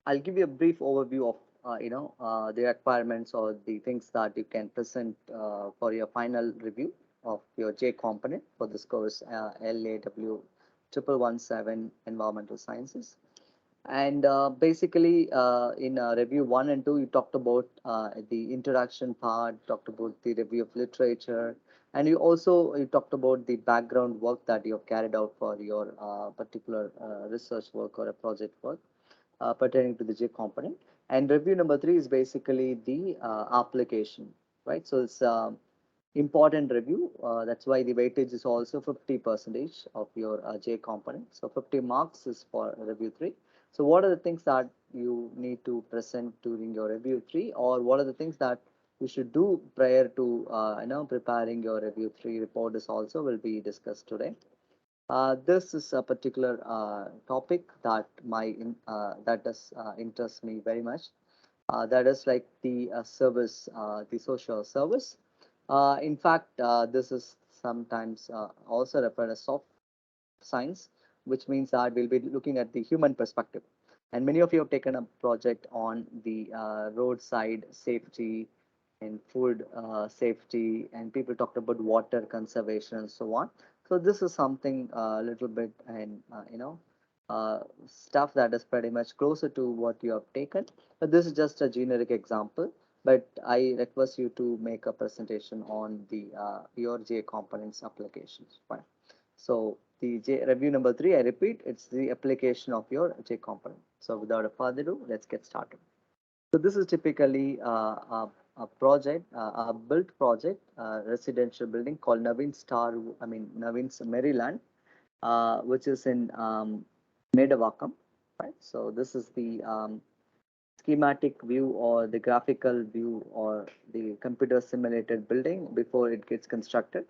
I'll give you a brief overview of the requirements or the things that you can present for your final review of your J component for this course, LAW 1117 Environmental Sciences. And basically, in review 1 and 2, you talked about the introduction part, talked about the review of literature, and you talked about the background work that you have carried out for your particular research work or a project work pertaining to the J component. And review number 3 is basically the application, right? So it's important review. That's why the weightage is also 50 percentage of your J component. So 50 marks is for review 3. So what are the things that you need to present during your review 3, or what are the things that you should do prior to preparing your review 3 report is also will be discussed today. This is a particular topic that that does interest me very much. That is like the service, the social service. In fact, this is sometimes also referred as soft science, which means that we'll be looking at the human perspective. And many of you have taken a project on the roadside safety and food safety, and people talked about water conservation and so on. So this is something a little bit and stuff that is pretty much closer to what you have taken. But this is just a generic example. But I request you to make a presentation on the your J components applications. Fine. So the J review number 3, I repeat, it's the application of your J component. So without a further ado, let's get started. So this is typically a project, a built project, residential building called Naveen's Maryland, which is in Medavakkam, right? So this is the schematic view or the graphical view or the computer simulated building before it gets constructed.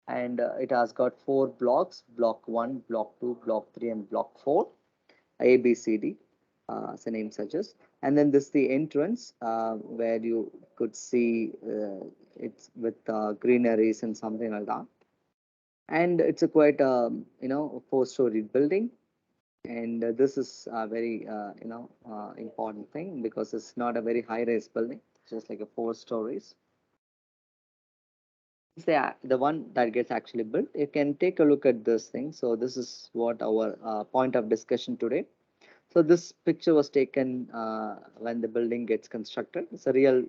And it has got 4 blocks: block 1, block 2, block 3, and block 4, A, B, C, D, as the name suggests. And then this is the entrance where you could see it's with greeneries and something like that. And it's a quite, 4-story building. And this is a very, important thing because it's not a very high-rise building, just like a 4 stories. The one that gets actually built. You can take a look at this thing. So this is what our point of discussion today. So this picture was taken when the building gets constructed. It's a real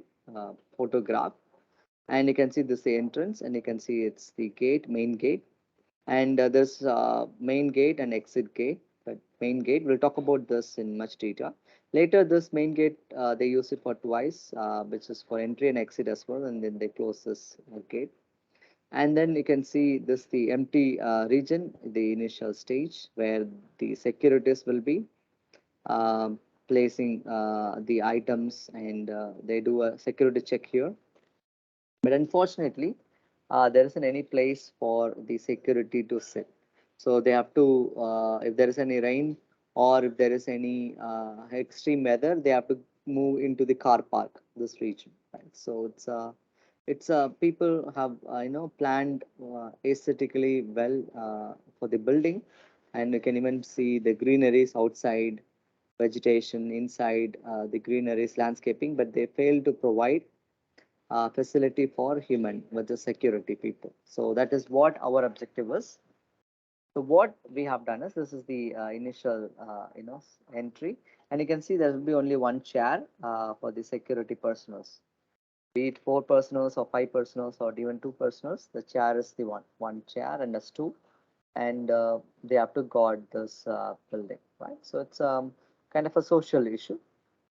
photograph, and you can see this the entrance, and you can see it's the gate, main gate, and there's main gate and exit gate. But main gate, we'll talk about this in much detail later. This main gate, they use it for twice, which is for entry and exit as well, and then they close this gate. And then you can see this the empty region, the initial stage where the securities will be placing the items, and they do a security check here. But unfortunately, there isn't any place for the security to sit. So they have to, if there is any rain or if there is any extreme weather, they have to move into the car park, this region. Right? So it's people have planned aesthetically well for the building, and you can even see the greeneries outside, vegetation inside, the greeneries, landscaping, but they fail to provide facility for human with the security people. So that is what our objective was. So what we have done is this is the initial entry, and you can see there will be only one chair for the security personals. Be it 4 personals or 5 personals or even 2 personals, the chair is the one chair and a stool, and they have to guard this building, right? So it's kind of a social issue,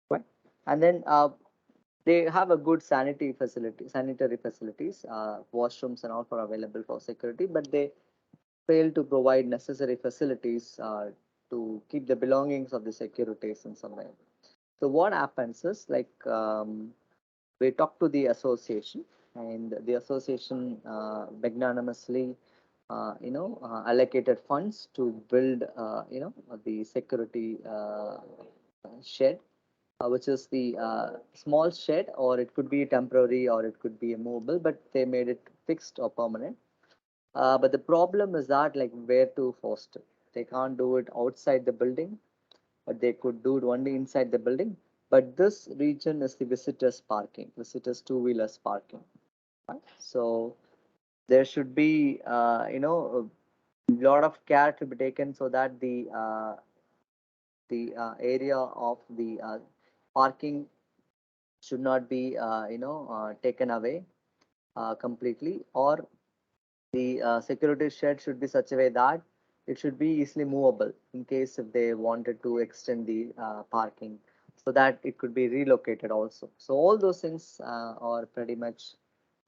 right? And then they have a good sanitary facilities, washrooms and all are available for security, but they fail to provide necessary facilities to keep the belongings of the securities in some way. So what happens is like we talk to the association, and the association magnanimously allocated funds to build the security shed, which is the small shed, or it could be temporary or it could be a mobile, but they made it fixed or permanent. But the problem is that like where to host it. They can't do it outside the building, but they could do it only inside the building. But this region is the visitors parking, visitors two-wheelers parking. Right? So there should be, a lot of care to be taken so that the area of the parking should not be, taken away completely, or the security shed should be such a way that it should be easily movable in case if they wanted to extend the parking, so that it could be relocated also. So all those things are pretty much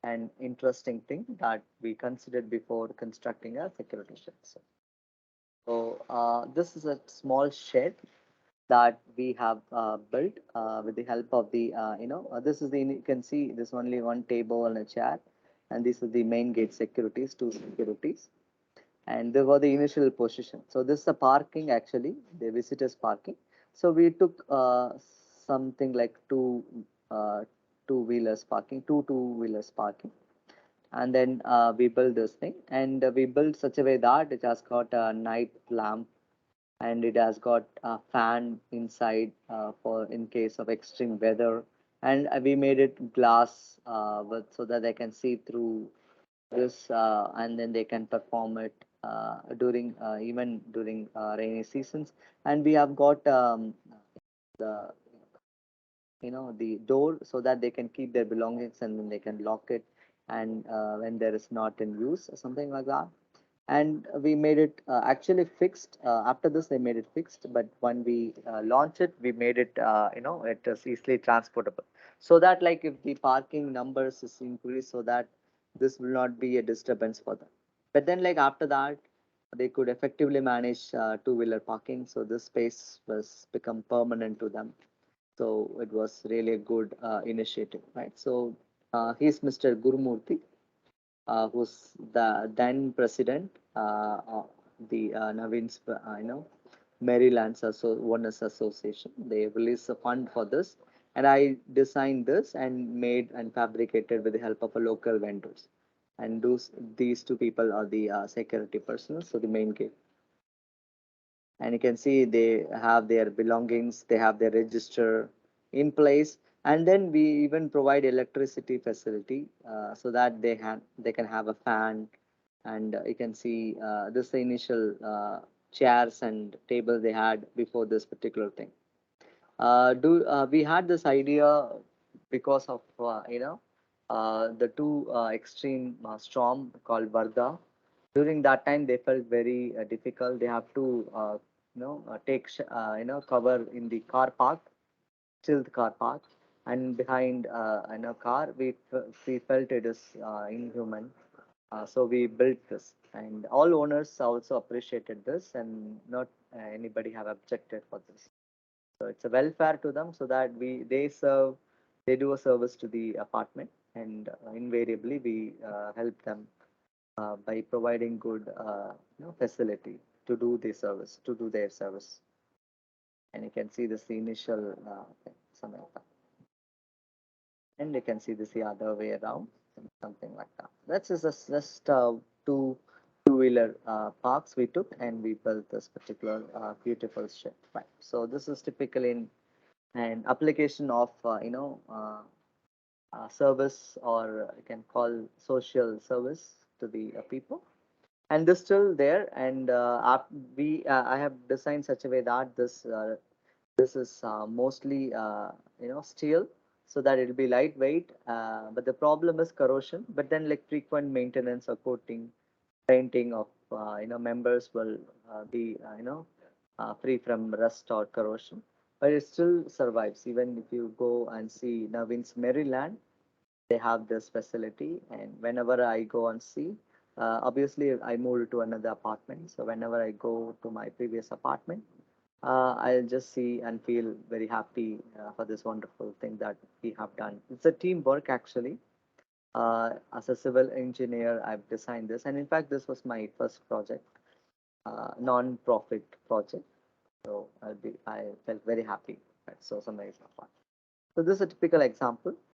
an interesting thing that we considered before constructing a security shed. So this is a small shed that we have built with the help of the, this is the, you can see this only one table and a chair, and this is the main gate securities, two securities, and they were the initial position. So this is the parking actually, the visitors parking. So we took something like uh, two-wheelers parking, two-wheelers parking, and then we built this thing, and we built such a way that it has got a night lamp, and it has got a fan inside for in case of extreme weather, and we made it glass so that they can see through this, and then they can perform it during even during rainy seasons. And we have got the, the door so that they can keep their belongings, and then they can lock it, and when there is not in use or something like that. And we made it actually fixed. After this they made it fixed, but when we launch it, we made it, it is easily transportable, so that like if the parking numbers is increased, so that this will not be a disturbance for them. But then like after that, they could effectively manage two-wheeler parking, so this space was become permanent to them. So it was really a good initiative, right? So he's Mr. Gurumurthy, who's the then president of the Naveen's, Maryland's Owners Association. They released a fund for this, and I designed this and made and fabricated with the help of a local vendors. And these two people are the security personnel, so the main gate. And you can see they have their belongings, they have their register in place, and then we even provide electricity facility so that they can have a fan. And you can see this is the initial chairs and tables they had before this particular thing. Do We had this idea because of the two extreme storm called Varda. During that time, they felt very difficult. They have to take cover in the car park, chilled car park, and behind in a car. We felt it is inhuman, so we built this, and all owners also appreciated this, and not anybody have objected for this. So it's a welfare to them, so that they do a service to the apartment, and invariably we help them by providing good facility to do the service, to do their service. And you can see this the initial thing, something like that. And you can see this the other way around, something like that. That's just two-wheeler parks we took, and we built this particular beautiful ship. Right. So this is typically in an application of service, or you can call social service to the people. And this still there, and we I have designed such a way that this is mostly steel, so that it will be lightweight, but the problem is corrosion. But then like frequent maintenance or coating, painting of members will be free from rust or corrosion, but it still survives. Even if you go and see Naveen's Maryland, they have this facility, and whenever I go and see, obviously I moved to another apartment, so whenever I go to my previous apartment, I'll just see and feel very happy for this wonderful thing that we have done. It's a teamwork actually. As a civil engineer, I've designed this, and in fact this was my first project, non-profit project. So I felt very happy. Right? So some example. So this is a typical example.